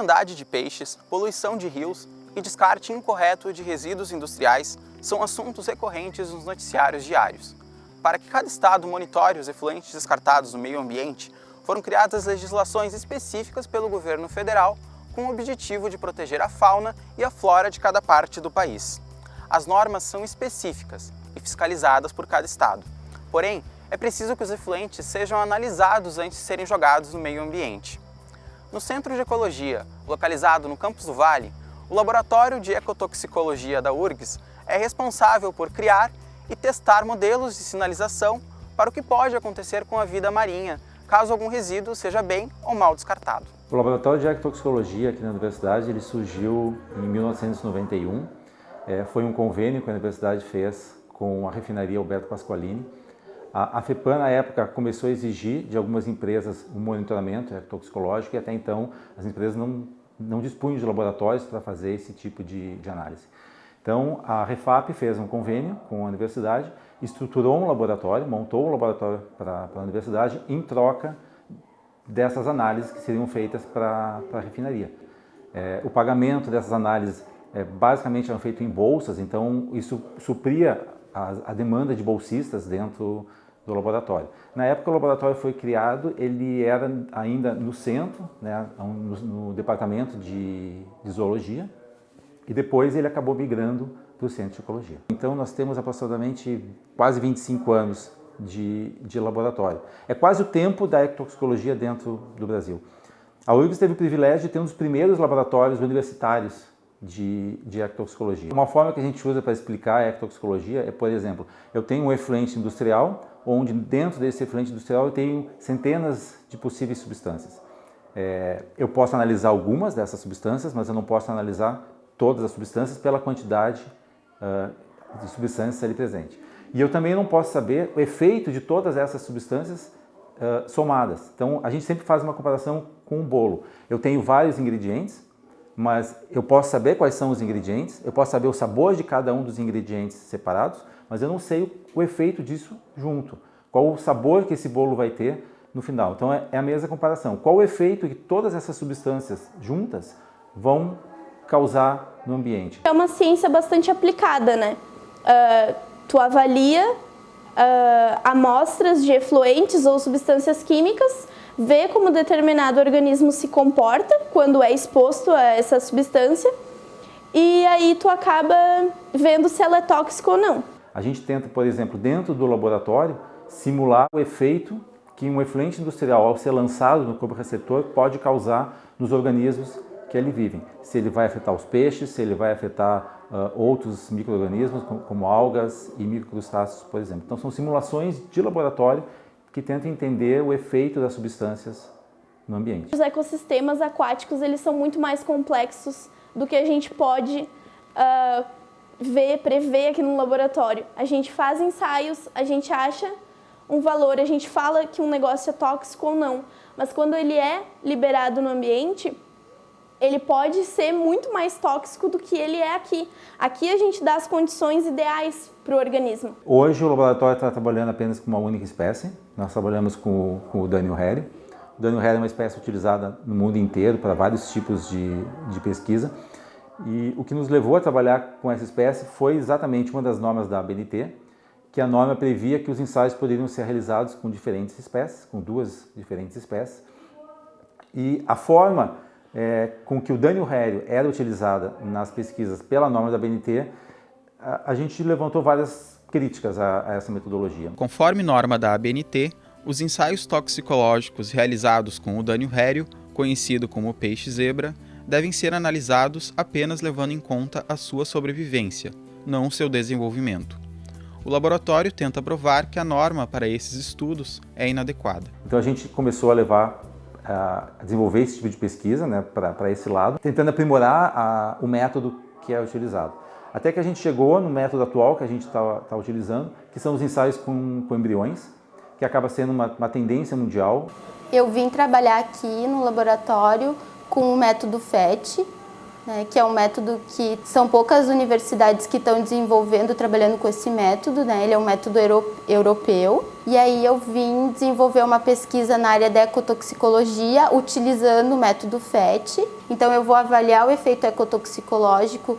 mortandade de peixes, poluição de rios e descarte incorreto de resíduos industriais são assuntos recorrentes nos noticiários diários. Para que cada estado monitore os efluentes descartados no meio ambiente, foram criadas legislações específicas pelo governo federal com o objetivo de proteger a fauna e a flora de cada parte do país. As normas são específicas e fiscalizadas por cada estado. Porém, é preciso que os efluentes sejam analisados antes de serem jogados no meio ambiente. No Centro de Ecologia, localizado no Campus do Vale, o Laboratório de Ecotoxicologia da URGS é responsável por criar e testar modelos de sinalização para o que pode acontecer com a vida marinha, caso algum resíduo seja bem ou mal descartado. O Laboratório de Ecotoxicologia aqui na Universidade ele surgiu em 1991. Foi um convênio que a Universidade fez com a refinaria Alberto Pasqualini. A FEPAM, na época, começou a exigir de algumas empresas um monitoramento toxicológico e até então as empresas não dispunham de laboratórios para fazer esse tipo de análise. Então, a Refap fez um convênio com a universidade, estruturou um laboratório, montou um laboratório para a universidade em troca dessas análises que seriam feitas para a refinaria. O pagamento dessas análises basicamente eram feitos em bolsas, então isso supria a demanda de bolsistas dentro do laboratório. Na época o laboratório foi criado, ele era ainda no centro, né, no departamento de zoologia, e depois ele acabou migrando para o centro de ecologia. Então nós temos aproximadamente quase 25 anos de laboratório. É quase o tempo da ectoxicologia dentro do Brasil. A URGS teve o privilégio de ter um dos primeiros laboratórios universitários de ectoxicologia. Uma forma que a gente usa para explicar a ectoxicologia é, por exemplo, eu tenho um efluente industrial, onde dentro desse efluente industrial eu tenho centenas de possíveis substâncias. Eu posso analisar algumas dessas substâncias, mas eu não posso analisar todas as substâncias pela quantidade de substâncias ali presente. E eu também não posso saber o efeito de todas essas substâncias somadas. Então, a gente sempre faz uma comparação com um bolo. Eu tenho vários ingredientes, mas eu posso saber quais são os ingredientes, eu posso saber o sabor de cada um dos ingredientes separados, mas eu não sei o efeito disso junto. Qual o sabor que esse bolo vai ter no final. Então, é a mesma comparação. Qual o efeito que todas essas substâncias juntas vão causar no ambiente? É uma ciência bastante aplicada, né? Tu avalia amostras de efluentes ou substâncias químicas, vê como determinado organismo se comporta quando é exposto a essa substância e aí tu acaba vendo se ela é tóxica ou não. A gente tenta, por exemplo, dentro do laboratório, simular o efeito que um efluente industrial, ao ser lançado no corpo receptor, pode causar nos organismos que ali vivem. Se ele vai afetar os peixes, se ele vai afetar outros micro-organismos, como algas e microcrustáceos, por exemplo. Então, são simulações de laboratório que tentam entender o efeito das substâncias no ambiente. Os ecossistemas aquáticos eles são muito mais complexos do que a gente pode prever aqui no laboratório. A gente faz ensaios, a gente acha um valor, a gente fala que um negócio é tóxico ou não, mas quando ele é liberado no ambiente, ele pode ser muito mais tóxico do que ele é aqui. Aqui a gente dá as condições ideais para o organismo. Hoje o laboratório está trabalhando apenas com uma única espécie. Nós trabalhamos com o Daniel Harry. O Daniel Harry é uma espécie utilizada no mundo inteiro para vários tipos de pesquisa. E o que nos levou a trabalhar com essa espécie foi exatamente uma das normas da ABNT, que a norma previa que os ensaios poderiam ser realizados com diferentes espécies, com duas diferentes espécies. E a forma com que o Daniel Harry era utilizada nas pesquisas pela norma da ABNT, a gente levantou várias críticas a essa metodologia. Conforme norma da ABNT, os ensaios toxicológicos realizados com o Daniel Harry, conhecido como peixe-zebra, devem ser analisados apenas levando em conta a sua sobrevivência, não o seu desenvolvimento. O laboratório tenta provar que a norma para esses estudos é inadequada. Então a gente começou a desenvolver esse tipo de pesquisa, né, para esse lado, tentando aprimorar o método que é utilizado. Até que a gente chegou no método atual que a gente está utilizando, que são os ensaios com embriões, que acaba sendo uma tendência mundial. Eu vim trabalhar aqui no laboratório com o método FET, né, que é um método que são poucas universidades que estão desenvolvendo, trabalhando com esse método, né, ele é um método europeu. E aí eu vim desenvolver uma pesquisa na área da ecotoxicologia utilizando o método FET. Então eu vou avaliar o efeito ecotoxicológico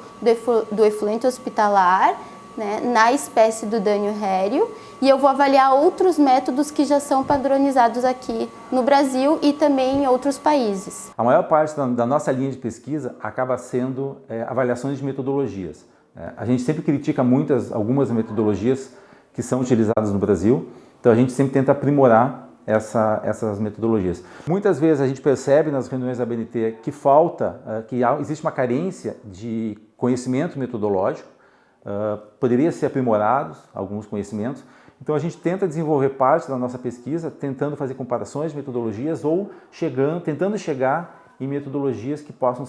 do efluente hospitalar, né, na espécie do Dânio rério, e eu vou avaliar outros métodos que já são padronizados aqui no Brasil e também em outros países. A maior parte da nossa linha de pesquisa acaba sendo avaliações de metodologias. A gente sempre critica algumas metodologias que são utilizadas no Brasil, então a gente sempre tenta aprimorar essas metodologias. Muitas vezes a gente percebe nas reuniões da BNT que existe uma carência de conhecimento metodológico, poderia ser aprimorados alguns conhecimentos, então a gente tenta desenvolver parte da nossa pesquisa tentando fazer comparações de metodologias ou tentando chegar em metodologias que possam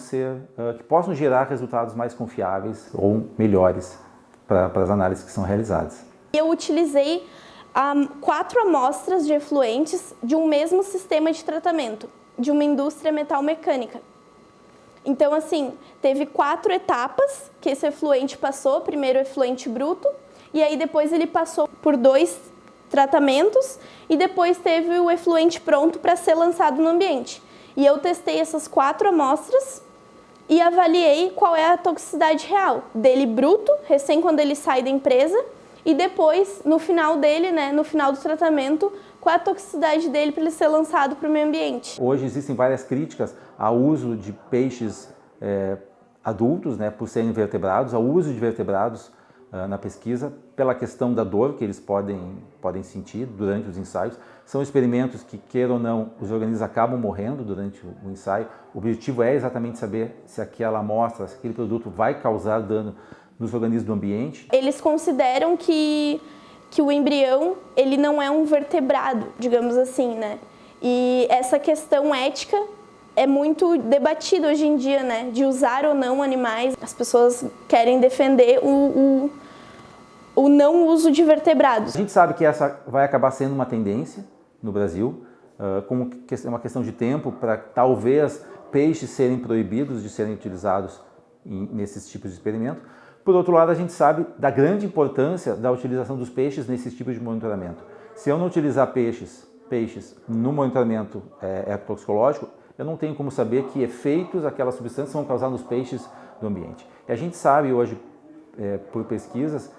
gerar resultados mais confiáveis ou melhores para as análises que são realizadas. Eu utilizei 4 amostras de efluentes de um mesmo sistema de tratamento, de uma indústria metalmecânica. Então, assim, teve 4 etapas que esse efluente passou. Primeiro o efluente bruto, e aí depois ele passou por 2 tratamentos, e depois teve o efluente pronto para ser lançado no ambiente. E eu testei essas 4 amostras e avaliei qual é a toxicidade real dele bruto, recém quando ele sai da empresa, e depois, no final dele, né, no final do tratamento, qual é a toxicidade dele para ele ser lançado para o meio ambiente. Hoje existem várias críticas ao uso de peixes adultos, né, por serem vertebrados, ao uso de vertebrados na pesquisa, pela questão da dor que eles podem sentir durante os ensaios. São experimentos que, queira ou não, os organismos acabam morrendo durante o ensaio. O objetivo é exatamente saber se aquela amostra, se aquele produto vai causar dano nos organismos do ambiente. Eles consideram que o embrião ele não é um vertebrado, digamos assim, né? E essa questão ética é muito debatida hoje em dia, né? De usar ou não animais. As pessoas querem defender o não uso de vertebrados. A gente sabe que essa vai acabar sendo uma tendência no Brasil, como uma questão de tempo para talvez peixes serem proibidos de serem utilizados nesses tipos de experimento. Por outro lado, a gente sabe da grande importância da utilização dos peixes nesses tipos de monitoramento. Se eu não utilizar peixes no monitoramento ecotoxicológico, eu não tenho como saber que efeitos aquelas substâncias vão causar nos peixes do ambiente. E a gente sabe hoje, por pesquisas,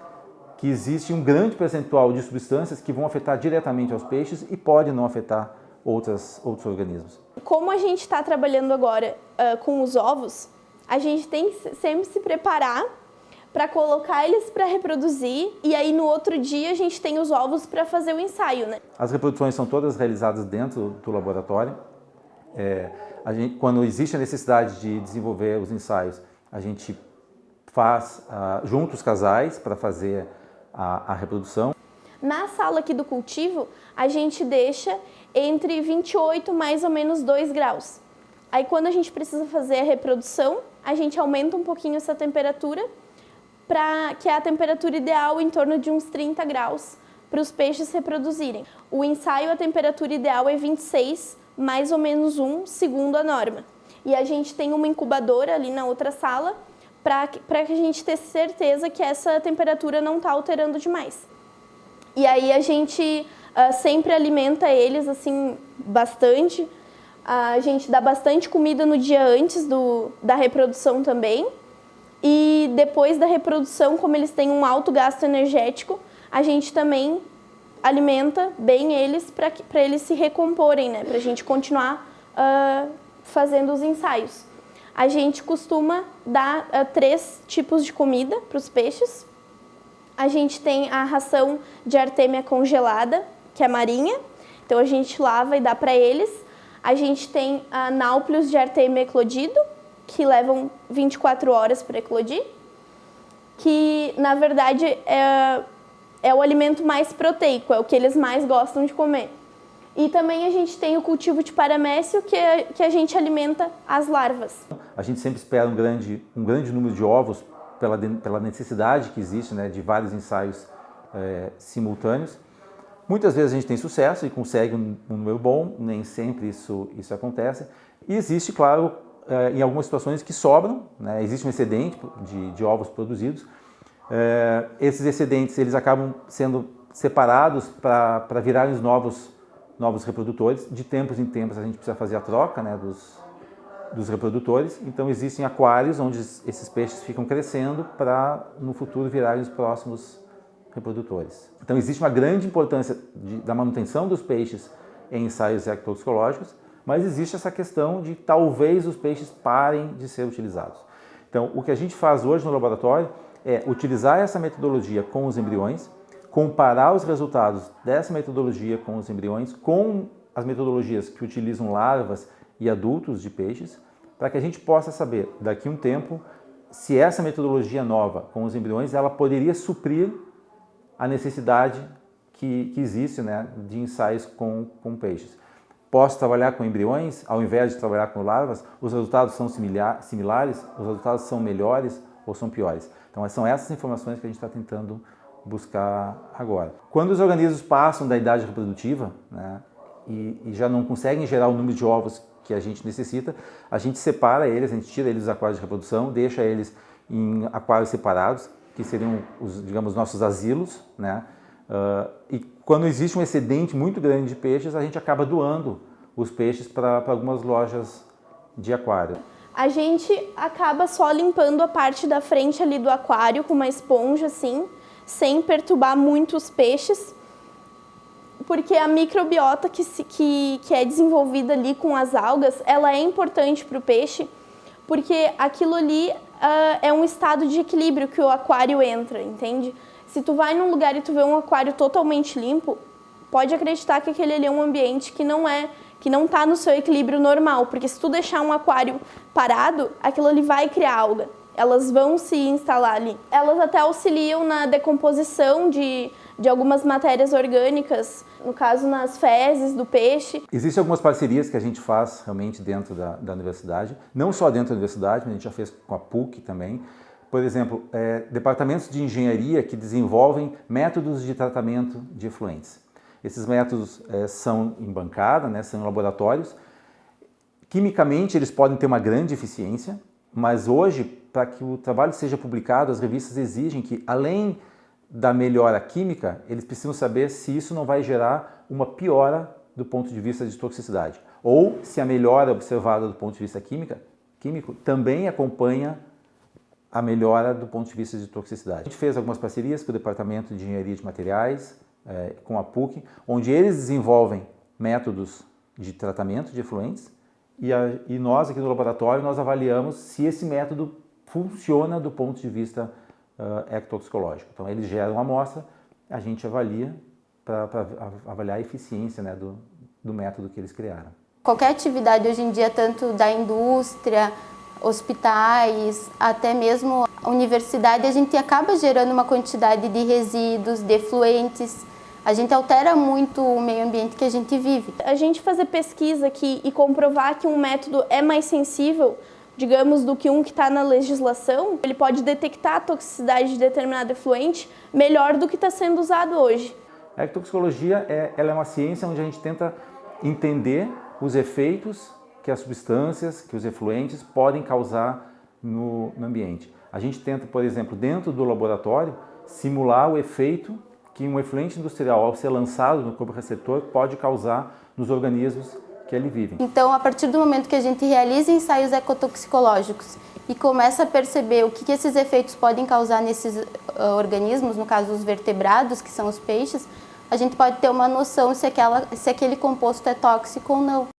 que existe um grande percentual de substâncias que vão afetar diretamente aos peixes e podem não afetar outros organismos. Como a gente está trabalhando agora com os ovos, a gente tem que sempre se preparar para colocar eles para reproduzir, e aí no outro dia a gente tem os ovos para fazer o ensaio, né? As reproduções são todas realizadas dentro do laboratório. Quando existe a necessidade de desenvolver os ensaios, a gente faz junto os casais para fazer a reprodução. Na sala aqui do cultivo, a gente deixa entre 28 mais ou menos 2 graus. Aí quando a gente precisa fazer a reprodução, a gente aumenta um pouquinho essa temperatura, que é a temperatura ideal em torno de uns 30 graus para os peixes reproduzirem. O ensaio, a temperatura ideal é 26, mais ou menos 1, segundo a norma. E a gente tem uma incubadora ali na outra sala para que a gente tenha certeza que essa temperatura não está alterando demais. E aí a gente sempre alimenta eles assim bastante. A gente dá bastante comida no dia antes da reprodução também. E depois da reprodução, como eles têm um alto gasto energético, a gente também alimenta bem eles para eles se recomporem, né? Para a gente continuar fazendo os ensaios. A gente costuma dar 3 tipos de comida para os peixes. A gente tem a ração de artêmia congelada, que é marinha. Então a gente lava e dá para eles. A gente tem náuplios de artêmia eclodido, que levam 24 horas para eclodir, que na verdade é o alimento mais proteico, é o que eles mais gostam de comer. E também a gente tem o cultivo de paramécio, que a gente alimenta as larvas. A gente sempre espera um grande número de ovos pela necessidade que existe, né, de vários ensaios simultâneos. Muitas vezes a gente tem sucesso e consegue um número bom, nem sempre isso acontece. E existe, claro, em algumas situações que sobram, né? Existe um excedente de ovos produzidos. Esses excedentes eles acabam sendo separados para virarem os novos reprodutores. De tempos em tempos a gente precisa fazer a troca, né, dos reprodutores. Então existem aquários onde esses peixes ficam crescendo para no futuro virarem os próximos reprodutores. Então existe uma grande importância da manutenção dos peixes em ensaios ectotoxicológicos, mas existe essa questão de talvez os peixes parem de ser utilizados. Então o que a gente faz hoje no laboratório é utilizar essa metodologia com os embriões, comparar os resultados dessa metodologia com os embriões com as metodologias que utilizam larvas e adultos de peixes, para que a gente possa saber, daqui a um tempo, se essa metodologia nova com os embriões ela poderia suprir a necessidade que existe, né, de ensaios com peixes. Posso trabalhar com embriões, ao invés de trabalhar com larvas? Os resultados são similares? Os resultados são melhores ou são piores? Então, são essas informações que a gente está tentando buscar agora. Quando os organismos passam da idade reprodutiva, né, e já não conseguem gerar o número de ovos que a gente necessita, a gente separa eles, a gente tira eles dos aquários de reprodução, deixa eles em aquários separados, que seriam os, digamos, nossos asilos, né? E quando existe um excedente muito grande de peixes, a gente acaba doando os peixes para algumas lojas de aquário. A gente acaba só limpando a parte da frente ali do aquário com uma esponja assim, sem perturbar muito os peixes, porque a microbiota que é desenvolvida ali com as algas, ela é importante para o peixe, porque aquilo ali é um estado de equilíbrio que o aquário entra, entende? Se tu vai num lugar e tu vê um aquário totalmente limpo, pode acreditar que aquele ali é um ambiente que não está no seu equilíbrio normal, porque se tu deixar um aquário parado, aquilo ali vai criar alga, elas vão se instalar ali. Elas até auxiliam na decomposição de algumas matérias orgânicas, no caso nas fezes do peixe. Existem algumas parcerias que a gente faz realmente dentro da universidade, não só dentro da universidade, mas a gente já fez com a PUC também. Por exemplo, departamentos de engenharia que desenvolvem métodos de tratamento de efluentes. Esses métodos são em bancada, né, são em laboratórios. Quimicamente, eles podem ter uma grande eficiência, mas hoje, para que o trabalho seja publicado, as revistas exigem que, além da melhora química, eles precisam saber se isso não vai gerar uma piora do ponto de vista de toxicidade. Ou se a melhora observada do ponto de vista químico também acompanha a melhora do ponto de vista de toxicidade. A gente fez algumas parcerias com o Departamento de Engenharia de Materiais, com a PUC, onde eles desenvolvem métodos de tratamento de efluentes e nós aqui no laboratório nós avaliamos se esse método funciona do ponto de vista ectotoxicológico. Então eles geram uma amostra, a gente avalia para avaliar a eficiência, né, do método que eles criaram. Qualquer atividade hoje em dia, tanto da indústria, hospitais, até mesmo a universidade, a gente acaba gerando uma quantidade de resíduos, de efluentes. A gente altera muito o meio ambiente que a gente vive. A gente fazer pesquisa aqui e comprovar que um método é mais sensível, digamos, do que um que está na legislação, ele pode detectar a toxicidade de determinado efluente melhor do que está sendo usado hoje. A ectotoxicologia ela é uma ciência onde a gente tenta entender os efeitos que as substâncias, que os efluentes podem causar no ambiente. A gente tenta, por exemplo, dentro do laboratório, simular o efeito que um efluente industrial, ao ser lançado no corpo receptor, pode causar nos organismos que ali vivem. Então, a partir do momento que a gente realiza ensaios ecotoxicológicos e começa a perceber o que esses efeitos podem causar nesses organismos, no caso os vertebrados, que são os peixes, a gente pode ter uma noção se aquele composto é tóxico ou não.